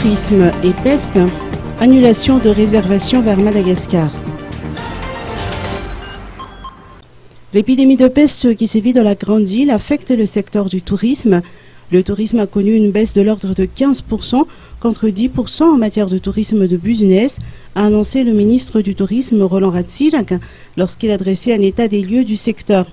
Tourisme et peste, annulation de réservations vers Madagascar. L'épidémie de peste qui sévit dans la Grande Île affecte le secteur du tourisme. Le tourisme a connu une baisse de l'ordre de 15% contre 10% en matière de tourisme de business, a annoncé le ministre du Tourisme Roland Ratsiak lorsqu'il adressait un état des lieux du secteur.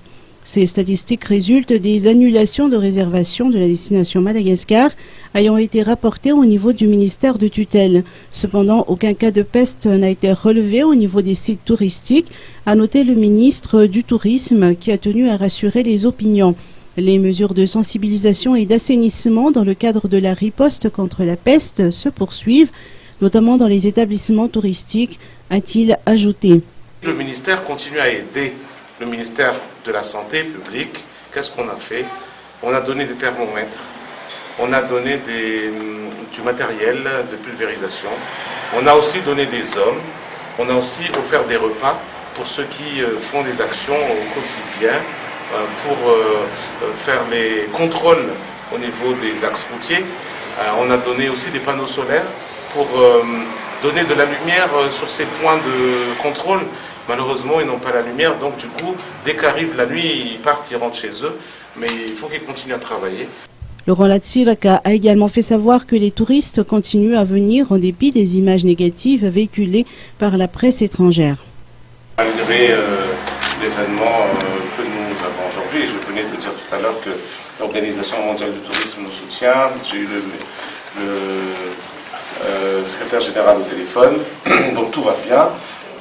Ces statistiques résultent des annulations de réservation de la destination Madagascar ayant été rapportées au niveau du ministère de tutelle. Cependant, aucun cas de peste n'a été relevé au niveau des sites touristiques, a noté le ministre du Tourisme qui a tenu à rassurer les opinions. Les mesures de sensibilisation et d'assainissement dans le cadre de la riposte contre la peste se poursuivent, notamment dans les établissements touristiques, a-t-il ajouté. Le ministère continue à aider le ministère de la Santé publique. Qu'est-ce qu'on a fait? On a donné des thermomètres, on a donné du matériel de pulvérisation, on a aussi donné des hommes, on a aussi offert des repas pour ceux qui font des actions au quotidien pour faire les contrôles au niveau des axes routiers. On a donné aussi des panneaux solaires pour donner de la lumière sur ces points de contrôle. Malheureusement, ils n'ont pas la lumière, donc du coup, dès qu'arrive la nuit, ils partent, ils rentrent chez eux, mais il faut qu'ils continuent à travailler. Laurent Ratsiak a également fait savoir que les touristes continuent à venir en dépit des images négatives véhiculées par la presse étrangère. Malgré l'événement que nous avons aujourd'hui, et je venais de dire tout à l'heure que l'Organisation mondiale du tourisme nous soutient, j'ai eu le secrétaire général au téléphone, donc tout va bien.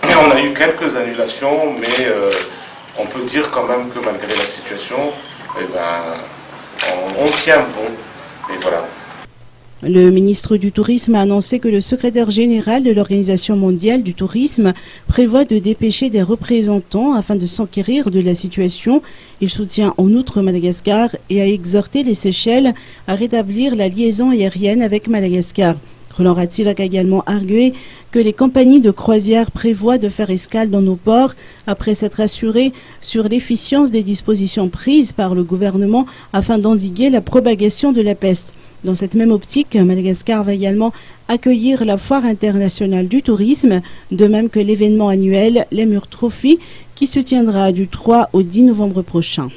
Mais on a eu quelques annulations, mais on peut dire quand même que malgré la situation, on tient bon. Et voilà. Le ministre du Tourisme a annoncé que le secrétaire général de l'Organisation mondiale du tourisme prévoit de dépêcher des représentants afin de s'enquérir de la situation. Il soutient en outre Madagascar et a exhorté les Seychelles à rétablir la liaison aérienne avec Madagascar. Roland Ratsiak a également argué que les compagnies de croisière prévoient de faire escale dans nos ports après s'être assurées sur l'efficience des dispositions prises par le gouvernement afin d'endiguer la propagation de la peste. Dans cette même optique, Madagascar va également accueillir la Foire internationale du tourisme, de même que l'événement annuel Lemur Trophy qui se tiendra du 3 au 10 novembre prochain.